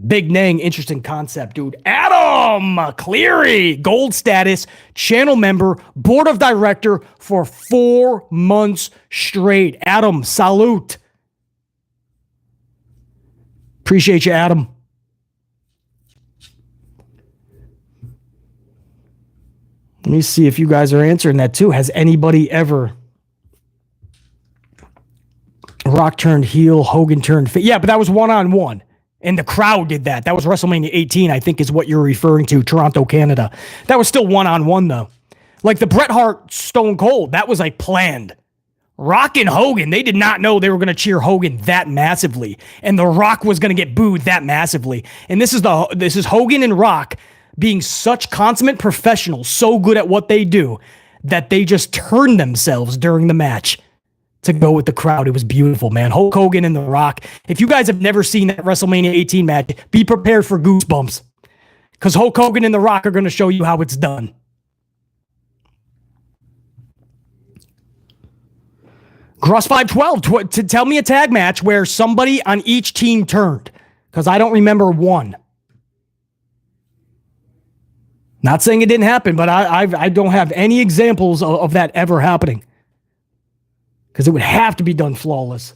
Big Nang, interesting concept, dude. Adam Cleary, gold status, channel member, board of director for 4 months straight. Adam, salute. Appreciate you, Adam. Let me see if you guys are answering that too. Has anybody ever Rock turned heel, Hogan turned face? Yeah, but that was one-on-one. And the crowd did that. That was WrestleMania 18, I think is what you're referring to, Toronto, Canada. That was still one-on-one, though. Like the Bret Hart Stone Cold, that was like planned. Rock and Hogan, they did not know they were going to cheer Hogan that massively. And The Rock was going to get booed that massively. And this is Hogan and Rock being such consummate professionals, so good at what they do, that they just turned themselves during the match. to go with the crowd. It was beautiful, man. Hulk Hogan and The Rock. If you guys have never seen that WrestleMania 18 match, be prepared for goosebumps. Because Hulk Hogan and The Rock are going to show you how it's done. Gross 512, tell me a tag match where somebody on each team turned. Because I don't remember one. Not saying it didn't happen, but I don't have any examples of that ever happening. Because it would have to be done flawless.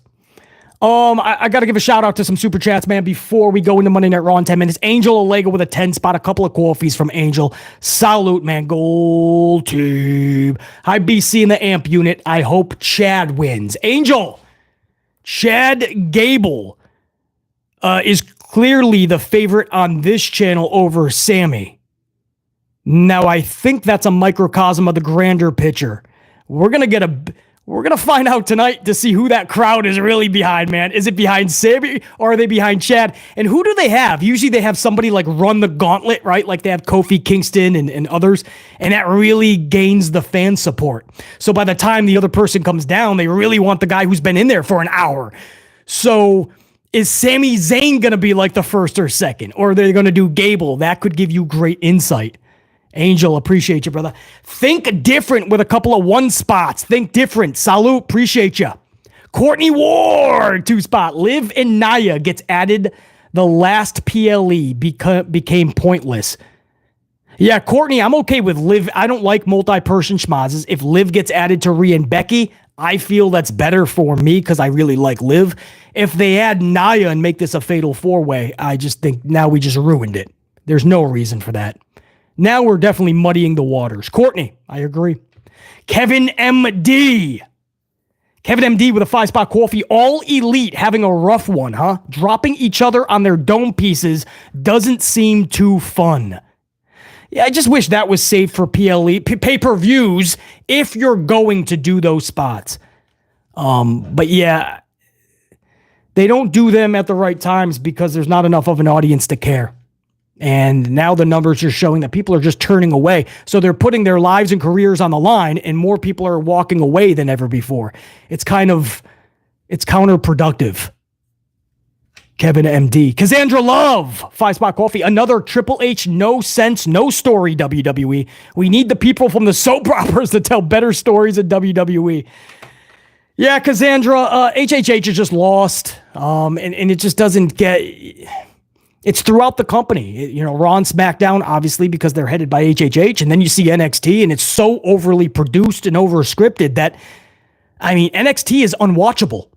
I got to give a shout out to some super chats, man, before we go into Monday Night Raw in 10 minutes. Angel Olega with a 10 spot, a couple of coffees from Angel. Salute, man. Gold tube. Hi, BC in the amp unit. I hope Chad wins. Angel. Chad Gable is clearly the favorite on this channel over Sami. Now, I think that's a microcosm of the grander picture. We're going to find out tonight to see who that crowd is really behind, man. Is it behind Sami or are they behind Chad? And who do they have? Usually they have somebody like run the gauntlet, right? Like they have Kofi Kingston and others. And that really gains the fan support. So by the time the other person comes down, they really want the guy who's been in there for an hour. So is Sami Zayn going to be like the first or second? Or are they going to do Gable? That could give you great insight. Angel, appreciate you, brother. Think different with a couple of one spots. Think different. Salute, appreciate you. Courtney Ward, 2 spot. Liv and Nia gets added. The last PLE became pointless. Yeah, Courtney, I'm okay with Liv. I don't like multi-person schmazes. If Liv gets added to Rhea and Becky, I feel that's better for me because I really like Liv. If they add Nia and make this a fatal 4-way, I just think now we just ruined it. There's no reason for that. Now we're definitely muddying the waters. Courtney, I agree. Kevin MD. Kevin MD with a 5-spot coffee. All Elite having a rough one, huh? Dropping each other on their dome pieces doesn't seem too fun. Yeah, I just wish that was saved for PLE, pay-per-views, if you're going to do those spots. But yeah, they don't do them at the right times because there's not enough of an audience to care. And now the numbers are showing that people are just turning away. So they're putting their lives and careers on the line and more people are walking away than ever before. It's counterproductive. Kevin MD. Cassandra Love, 5-spot coffee. Another Triple H, no sense, no story WWE. We need the people from the soap operas to tell better stories at WWE. Yeah, Cassandra, HHH is just lost. And it just doesn't get... It's throughout the company, Raw and SmackDown, obviously, because they're headed by HHH. And then you see NXT, and it's so overly produced and over-scripted that, NXT is unwatchable.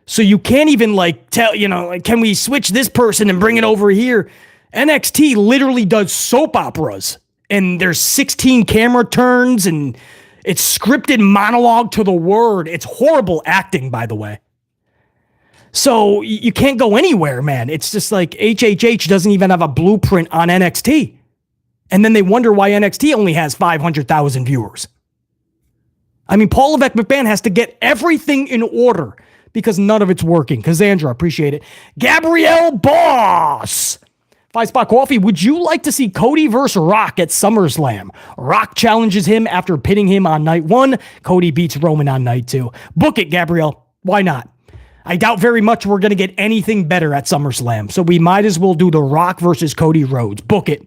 So you can't even, tell, can we switch this person and bring it over here? NXT literally does soap operas. And there's 16 camera turns, and it's scripted monologue to the word. It's horrible acting, by the way. So you can't go anywhere, man. It's just like HHH doesn't even have a blueprint on NXT. And then they wonder why NXT only has 500,000 viewers. Paul Levesque McMahon has to get everything in order because none of it's working. Cassandra, appreciate it. Gabrielle Boss. 5-spot coffee. Would you like to see Cody versus Rock at SummerSlam? Rock challenges him after pinning him on night 1. Cody beats Roman on night 2. Book it, Gabrielle. Why not? I doubt very much we're going to get anything better at SummerSlam, so we might as well do The Rock versus Cody Rhodes. Book it,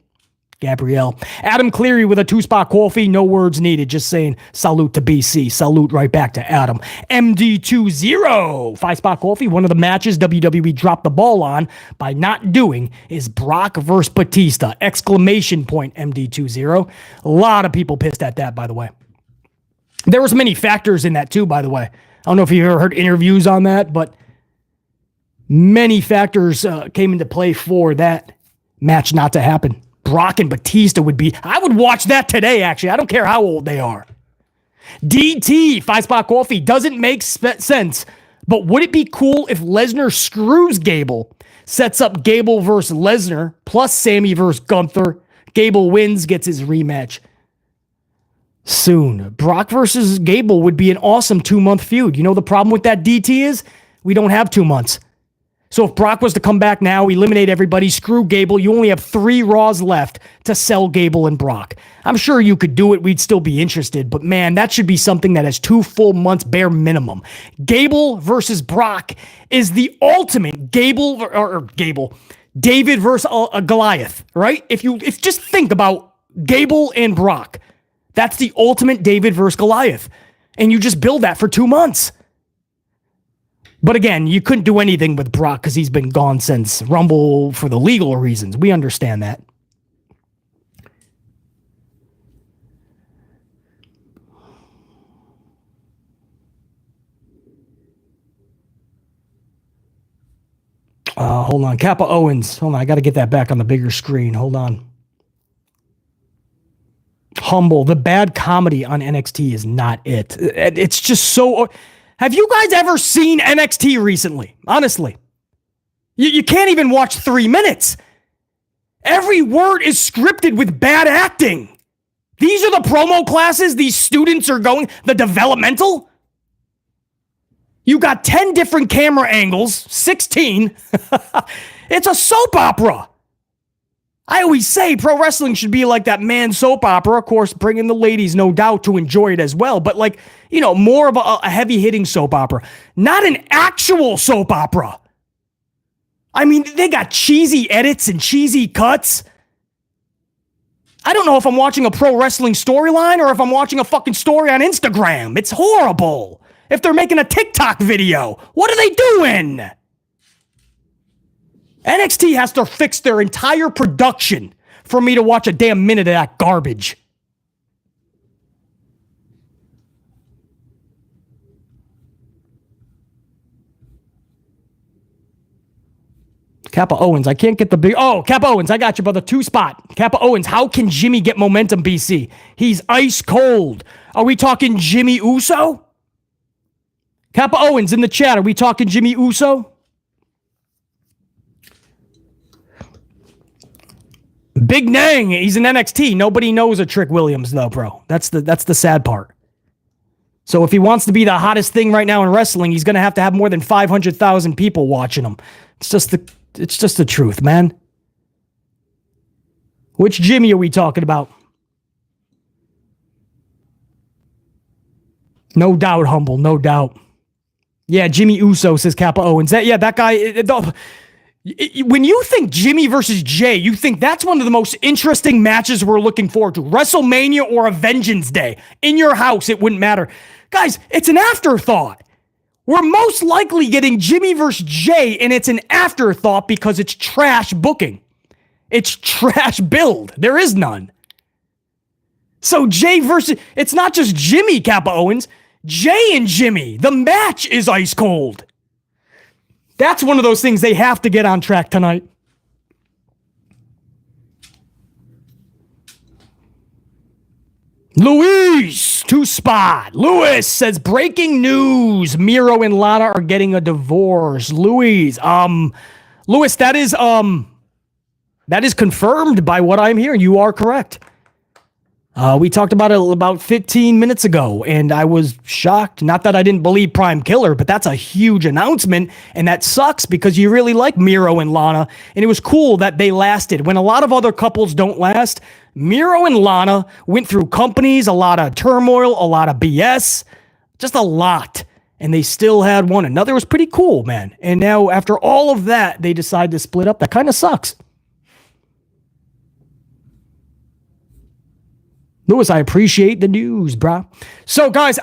Gabrielle. Adam Cleary with a 2-spot coffee. No words needed. Just saying salute to BC. Salute right back to Adam. MD20. 5-spot coffee. One of the matches WWE dropped the ball on by not doing is Brock versus Batista. Exclamation point, MD20. A lot of people pissed at that, by the way. There was many factors in that too, by the way. I don't know if you ever heard interviews on that, but many factors came into play for that match not to happen. Brock and Batista I would watch that today, actually. I don't care how old they are. DT, 5-spot coffee, doesn't make sense, but would it be cool if Lesnar screws Gable, sets up Gable versus Lesnar, plus Sami versus Gunther, Gable wins, gets his rematch soon. Brock versus Gable would be an awesome 2-month feud. You know the problem with that, DT, is we don't have 2 months. So if Brock was to come back now, eliminate everybody, screw Gable, you only have 3 Raws left to sell Gable and Brock. I'm sure you could do it. We'd still be interested. But man, that should be something that has 2 full months bare minimum. Gable versus Brock is the ultimate David versus Goliath, right? If just think about Gable and Brock, that's the ultimate David versus Goliath. And you just build that for 2 months. But again, you couldn't do anything with Brock because he's been gone since Rumble for the legal reasons. We understand that. Hold on. Kappa Owens. Hold on. I got to get that back on the bigger screen. Hold on. Humble. The bad comedy on NXT is not it. It's just so... Have you guys ever seen NXT recently? Honestly. You can't even watch 3 minutes. Every word is scripted with bad acting. These are the promo classes these students are going... The developmental? You got 10 different camera angles. 16. It's a soap opera. I always say pro wrestling should be like that man soap opera. Of course, bringing the ladies, no doubt, to enjoy it as well. But like, you know, more of a heavy-hitting soap opera. Not an actual soap opera. I mean, they got cheesy edits and cheesy cuts. I don't know if I'm watching a pro wrestling storyline or if I'm watching a fucking story on Instagram. It's horrible. If they're making a TikTok video, what are they doing? NXT has to fix their entire production for me to watch a damn minute of that garbage. Kappa Owens, I can't get the big... Oh, Kappa Owens, I got you, brother. 2 spot. Kappa Owens, how can Jimmy get momentum, BC? He's ice cold. Are we talking Jimmy Uso? Kappa Owens in the chat, are we talking Jimmy Uso? Big Nang, he's in NXT. Nobody knows a Trick Williams, though, bro. That's the sad part. So if he wants to be the hottest thing right now in wrestling, he's going to have more than 500,000 people watching him. It's just the truth, man. Which Jimmy are we talking about? No doubt, Humble, no doubt. Yeah, Jimmy Uso, says Kappa Owens. That guy... When you think Jimmy versus Jay, you think that's one of the most interesting matches we're looking forward to. WrestleMania or a Vengeance Day. In your house, it wouldn't matter. Guys, it's an afterthought. We're most likely getting Jimmy versus Jay, and it's an afterthought because it's trash booking. It's trash build. There is none. So Jay versus... It's not just Jimmy, Kappa Owens. Jay and Jimmy. The match is ice cold. That's one of those things they have to get on track tonight. Luis, 2 spot. Lewis says, breaking news. Miro and Lana are getting a divorce. Lewis, that is confirmed by what I'm hearing. You are correct. We talked about it about 15 minutes ago, and I was shocked. Not that I didn't believe Prime Killer, but that's a huge announcement, and that sucks because you really like Miro and Lana, and it was cool that they lasted. When a lot of other couples don't last, Miro and Lana went through companies, a lot of turmoil, a lot of BS, just a lot, and they still had one another. It was pretty cool, man. And now, after all of that, they decide to split up. That kind of sucks. Lewis, I appreciate the news, brah. So, guys,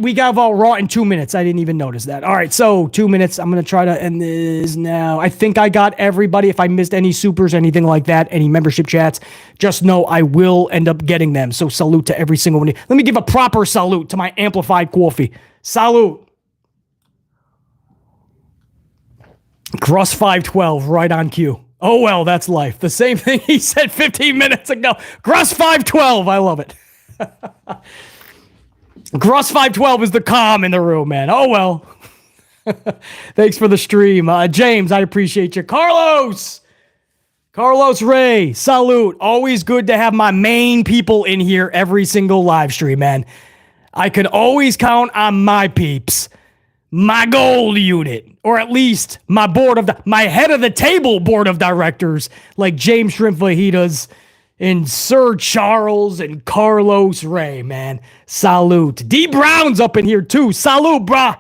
we got Raw in 2 minutes. I didn't even notice that. All right, so 2 minutes. I'm going to try to end this now. I think I got everybody. If I missed any supers, anything like that, any membership chats, just know I will end up getting them. So, salute to every single one. Let me give a proper salute to my amplified coffee. Salute. Cross 512, right on cue. Oh, well, that's life. The same thing he said 15 minutes ago. Gross 512. I love it. Gross 512 is the calm in the room, man. Oh, well. Thanks for the stream. James, I appreciate you. Carlos Ray, salute. Always good to have my main people in here every single live stream, man. I can always count on my peeps. my gold unit, or at least my my head of the table board of directors, like James Shrimp Fajitas and Sir Charles and Carlos Ray, man. Salute. D Brown's up in here too. Salute, brah.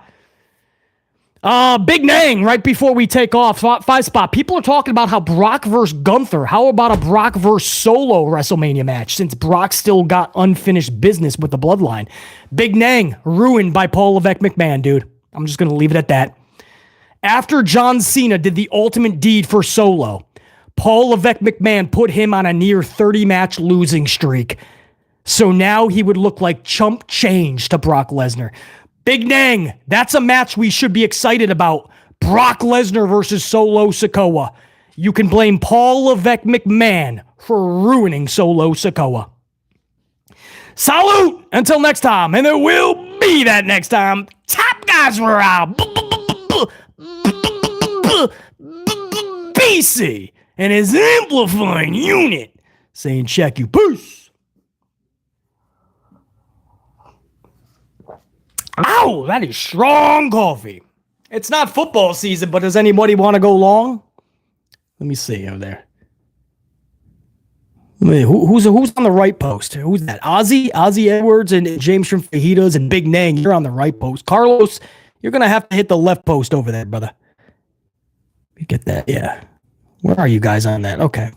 Big Nang, right before we take off, 5 spot. People are talking about how Brock versus Gunther. How about a Brock versus Solo WrestleMania match, since Brock still got unfinished business with the Bloodline? Big Nang, ruined by Paul Levesque McMahon, dude. I'm just going to leave it at that. After John Cena did the ultimate deed for Solo, Paul Levesque McMahon put him on a near 30-match losing streak. So now he would look like chump change to Brock Lesnar. Big Nang, that's a match we should be excited about. Brock Lesnar versus Solo Sikoa. You can blame Paul Levesque McMahon for ruining Solo Sikoa. Salute! Until next time, and there will be that next time. Top guys were out. BC and his amplifying unit saying check you. Peace. Ow, that is strong coffee. It's not football season, but does anybody want to go long? Let me see over there. Who's on the right post? Who's that? Ozzy Edwards and James Shrimp Fajitas and Big Nang. You're on the right post. Carlos, you're going to have to hit the left post over there, brother. You get that? Yeah. Where are you guys on that? Okay.